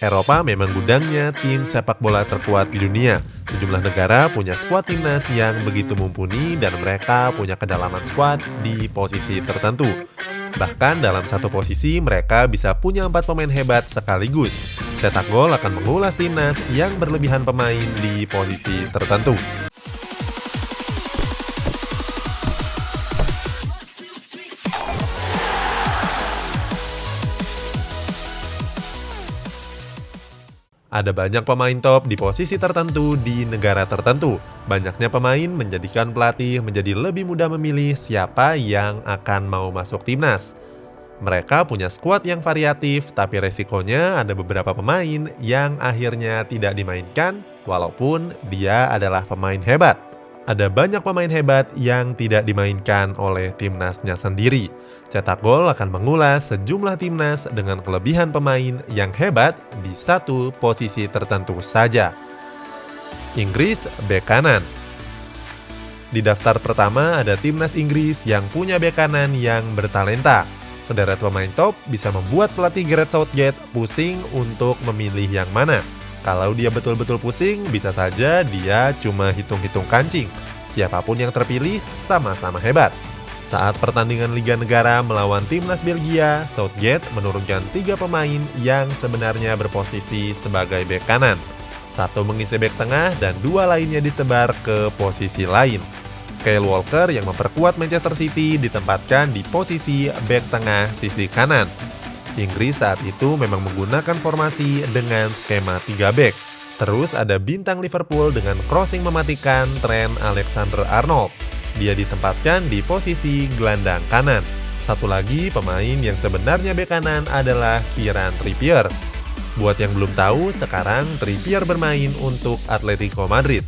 Eropa memang gudangnya tim sepak bola terkuat di dunia. Sejumlah negara punya skuad timnas yang begitu mumpuni dan mereka punya kedalaman skuad di posisi tertentu. Bahkan dalam satu posisi mereka bisa punya 4 pemain hebat sekaligus. Cetak gol akan mengulas timnas yang berlebihan pemain di posisi tertentu. Ada banyak pemain top di posisi tertentu di negara tertentu. Banyaknya pemain menjadikan pelatih menjadi lebih mudah memilih siapa yang akan mau masuk timnas. Mereka punya skuad yang variatif, tapi resikonya ada beberapa pemain yang akhirnya tidak dimainkan walaupun dia adalah pemain hebat. Ada banyak pemain hebat yang tidak dimainkan oleh timnasnya sendiri. Cetak Gol akan mengulas sejumlah timnas dengan kelebihan pemain yang hebat di satu posisi tertentu saja. Inggris, bek kanan. Di daftar pertama ada timnas Inggris yang punya bek kanan yang bertalenta. Sederet pemain top bisa membuat pelatih Gareth Southgate pusing untuk memilih yang mana. Kalau dia betul-betul pusing, bisa saja dia cuma hitung-hitung kancing. Siapapun yang terpilih sama-sama hebat. Saat pertandingan Liga Negara melawan timnas Belgia, Southgate menurunkan 3 pemain yang sebenarnya berposisi sebagai bek kanan. Satu mengisi bek tengah dan 2 lainnya disebar ke posisi lain. Kyle Walker yang memperkuat Manchester City ditempatkan di posisi bek tengah sisi kanan. Inggris saat itu memang menggunakan formasi dengan skema 3 bek. Terus ada bintang Liverpool dengan crossing mematikan Trent Alexander-Arnold. Dia ditempatkan di posisi gelandang kanan. Satu lagi pemain yang sebenarnya bek kanan adalah Kieran Trippier. Buat yang belum tahu, sekarang Trippier bermain untuk Atletico Madrid.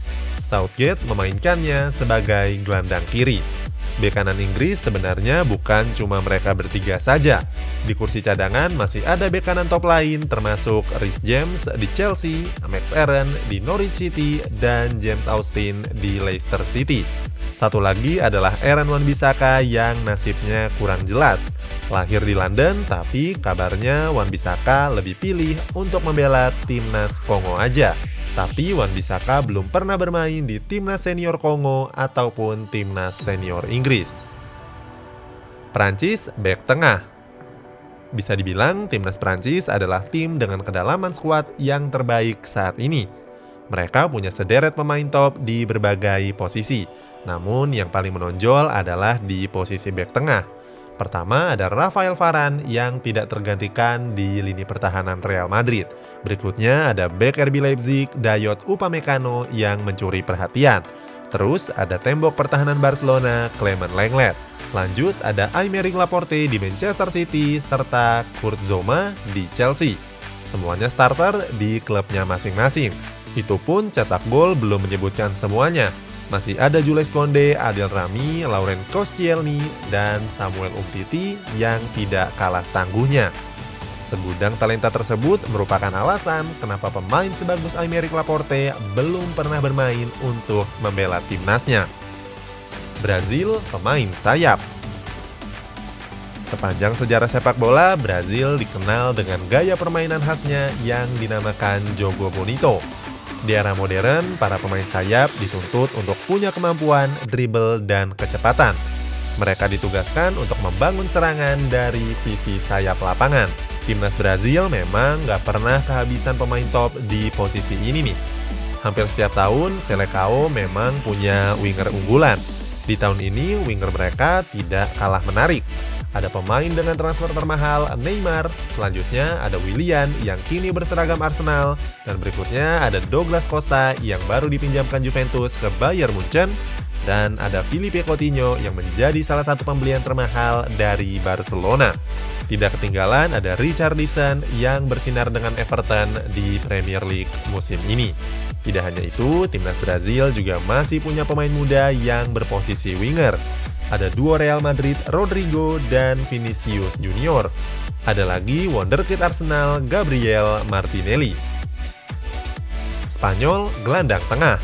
Southgate memainkannya sebagai gelandang kiri. Bek kanan Inggris sebenarnya bukan cuma mereka bertiga saja. Di kursi cadangan masih ada bek kanan top lain termasuk Reece James di Chelsea, Max Aaron di Norwich City, dan James Austin di Leicester City. Satu lagi adalah Aaron Wan-Bissaka yang nasibnya kurang jelas. Lahir di London, tapi kabarnya Wan-Bissaka lebih pilih untuk membela timnas Kongo aja. Tapi Wan-Bissaka belum pernah bermain di timnas senior Kongo ataupun timnas senior Inggris. Prancis, bek tengah. Bisa dibilang timnas Prancis adalah tim dengan kedalaman skuad yang terbaik saat ini. Mereka punya sederet pemain top di berbagai posisi. Namun yang paling menonjol adalah di posisi bek tengah. Pertama ada Rafael Varane yang tidak tergantikan di lini pertahanan Real Madrid. Berikutnya ada bek RB Leipzig, Dayot Upamecano yang mencuri perhatian. Terus ada tembok pertahanan Barcelona, Clement Lenglet. Lanjut ada Aymeric Laporte di Manchester City serta Kurt Zouma di Chelsea. Semuanya starter di klubnya masing-masing. Itu pun cetak gol belum menyebutkan semuanya. Masih ada Jules Koundé, Adel Rami, Laurent Koscielny, dan Samuel Umtiti yang tidak kalah tangguhnya. Segudang talenta tersebut merupakan alasan kenapa pemain sebagus Aymeric Laporte belum pernah bermain untuk membela timnasnya. Brazil, pemain sayap. Sepanjang sejarah sepak bola, Brazil dikenal dengan gaya permainan khasnya yang dinamakan Jogo Bonito. Di era modern, para pemain sayap dituntut untuk punya kemampuan dribble dan kecepatan. Mereka ditugaskan untuk membangun serangan dari sisi sayap lapangan. Timnas Brazil memang gak pernah kehabisan pemain top di posisi ini nih. Hampir setiap tahun, Seleção memang punya winger unggulan. Di tahun ini, winger mereka tidak kalah menarik. Ada pemain dengan transfer termahal Neymar, selanjutnya ada Willian yang kini berseragam Arsenal, dan berikutnya ada Douglas Costa yang baru dipinjamkan Juventus ke Bayern Munchen, dan ada Philippe Coutinho yang menjadi salah satu pembelian termahal dari Barcelona. Tidak ketinggalan ada Richarlison yang bersinar dengan Everton di Premier League musim ini. Tidak hanya itu, timnas Brazil juga masih punya pemain muda yang berposisi winger. Ada duo Real Madrid, Rodrigo dan Vinicius Junior. Ada lagi wonderkid Arsenal, Gabriel Martinelli. Spanyol, gelandang tengah.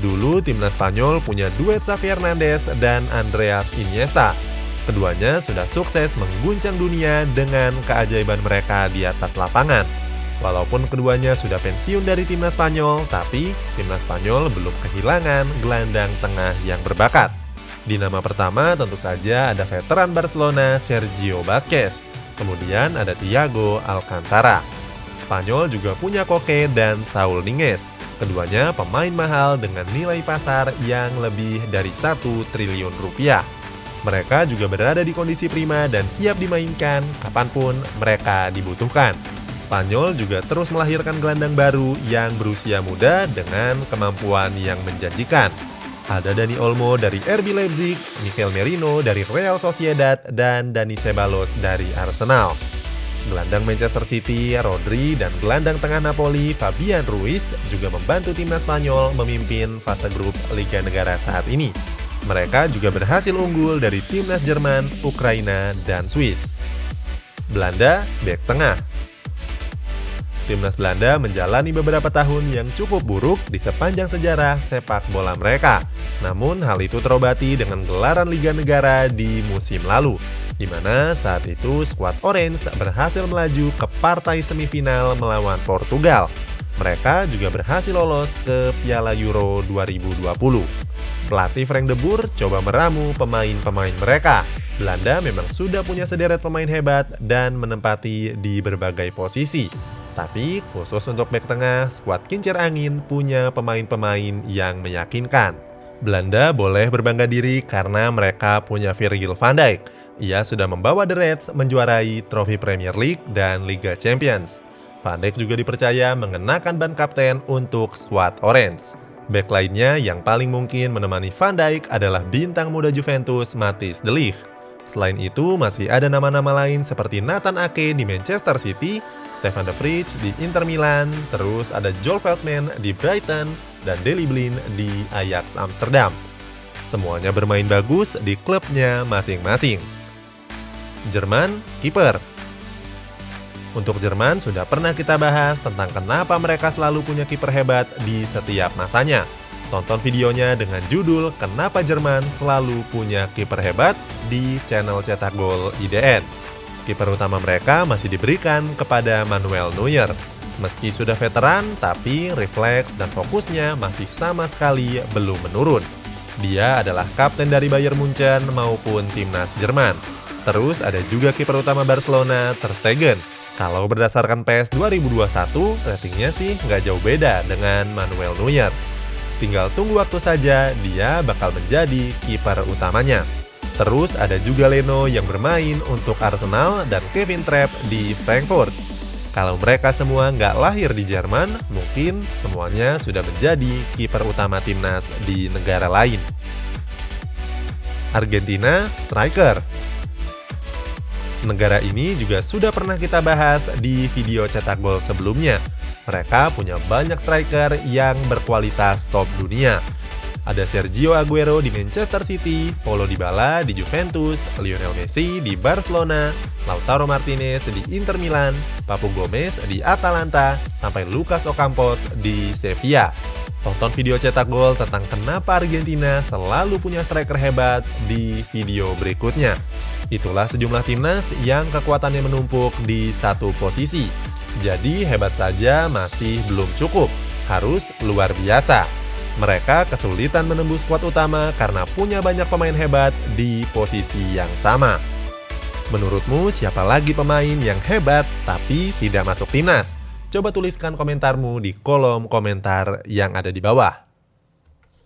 Dulu timnas Spanyol punya duet Xavi Hernandez dan Andreas Iniesta. Keduanya sudah sukses mengguncang dunia dengan keajaiban mereka di atas lapangan. Walaupun keduanya sudah pensiun dari timnas Spanyol, tapi timnas Spanyol belum kehilangan gelandang tengah yang berbakat. Di nama pertama tentu saja ada veteran Barcelona Sergio Busquets, kemudian ada Thiago Alcantara. Spanyol juga punya Koke dan Saul Niguez. Keduanya pemain mahal dengan nilai pasar yang lebih dari 1 triliun rupiah. Mereka juga berada di kondisi prima dan siap dimainkan kapanpun mereka dibutuhkan. Spanyol juga terus melahirkan gelandang baru yang berusia muda dengan kemampuan yang menjanjikan. Ada Dani Olmo dari RB Leipzig, Mikel Merino dari Real Sociedad, dan Dani Ceballos dari Arsenal. Gelandang Manchester City, Rodri, dan gelandang tengah Napoli, Fabian Ruiz, juga membantu timnas Spanyol memimpin fase grup Liga Negara saat ini. Mereka juga berhasil unggul dari timnas Jerman, Ukraina, dan Swiss. Belanda, bek tengah. Timnas Belanda menjalani beberapa tahun yang cukup buruk di sepanjang sejarah sepak bola mereka. Namun hal itu terobati dengan gelaran Liga Negara di musim lalu, di mana saat itu skuad Orange berhasil melaju ke partai semifinal melawan Portugal. Mereka juga berhasil lolos ke Piala Euro 2020. Pelatih Frank de Boer coba meramu pemain-pemain mereka. Belanda memang sudah punya sederet pemain hebat dan menempati di berbagai posisi. Tapi khusus untuk bek tengah, skuad kincir angin punya pemain-pemain yang meyakinkan. Belanda boleh berbangga diri karena mereka punya Virgil van Dijk. Ia sudah membawa The Reds menjuarai trofi Premier League dan Liga Champions. Van Dijk juga dipercaya mengenakan ban kapten untuk skuad Orange. Bek lainnya yang paling mungkin menemani Van Dijk adalah bintang muda Juventus Matthijs de Ligt. Selain itu, masih ada nama-nama lain seperti Nathan Ake di Manchester City, Stefan de Vrij di Inter Milan, terus ada Joel Veldman di Brighton, dan Daley Blind di Ajax Amsterdam. Semuanya bermain bagus di klubnya masing-masing. Jerman, kiper. Untuk Jerman sudah pernah kita bahas tentang kenapa mereka selalu punya kiper hebat di setiap masanya. Tonton videonya dengan judul Kenapa Jerman Selalu Punya Kiper Hebat di channel Cetak Gol IDN. Kiper utama mereka masih diberikan kepada Manuel Neuer. Meski sudah veteran, tapi refleks dan fokusnya masih sama sekali belum menurun. Dia adalah kapten dari Bayern Munchen maupun timnas Jerman. Terus ada juga kiper utama Barcelona, Ter Stegen. Kalau berdasarkan PES 2021, ratingnya sih nggak jauh beda dengan Manuel Neuer. Tinggal tunggu waktu saja, dia bakal menjadi kiper utamanya. Terus ada juga Leno yang bermain untuk Arsenal dan Kevin Trapp di Frankfurt. Kalau mereka semua nggak lahir di Jerman, mungkin semuanya sudah menjadi kiper utama timnas di negara lain. Argentina, striker. Negara ini juga sudah pernah kita bahas di video Cetak Gol sebelumnya. Mereka punya banyak striker yang berkualitas top dunia. Ada Sergio Aguero di Manchester City, Paulo Dybala di Juventus, Lionel Messi di Barcelona, Lautaro Martinez di Inter Milan, Papu Gomez di Atalanta, sampai Lucas Ocampos di Sevilla. Tonton video Cetak Gol tentang kenapa Argentina selalu punya striker hebat di video berikutnya. Itulah sejumlah timnas yang kekuatannya menumpuk di satu posisi. Jadi hebat saja masih belum cukup, harus luar biasa. Mereka kesulitan menembus skuad utama karena punya banyak pemain hebat di posisi yang sama. Menurutmu siapa lagi pemain yang hebat tapi tidak masuk timnas? Coba tuliskan komentarmu di kolom komentar yang ada di bawah.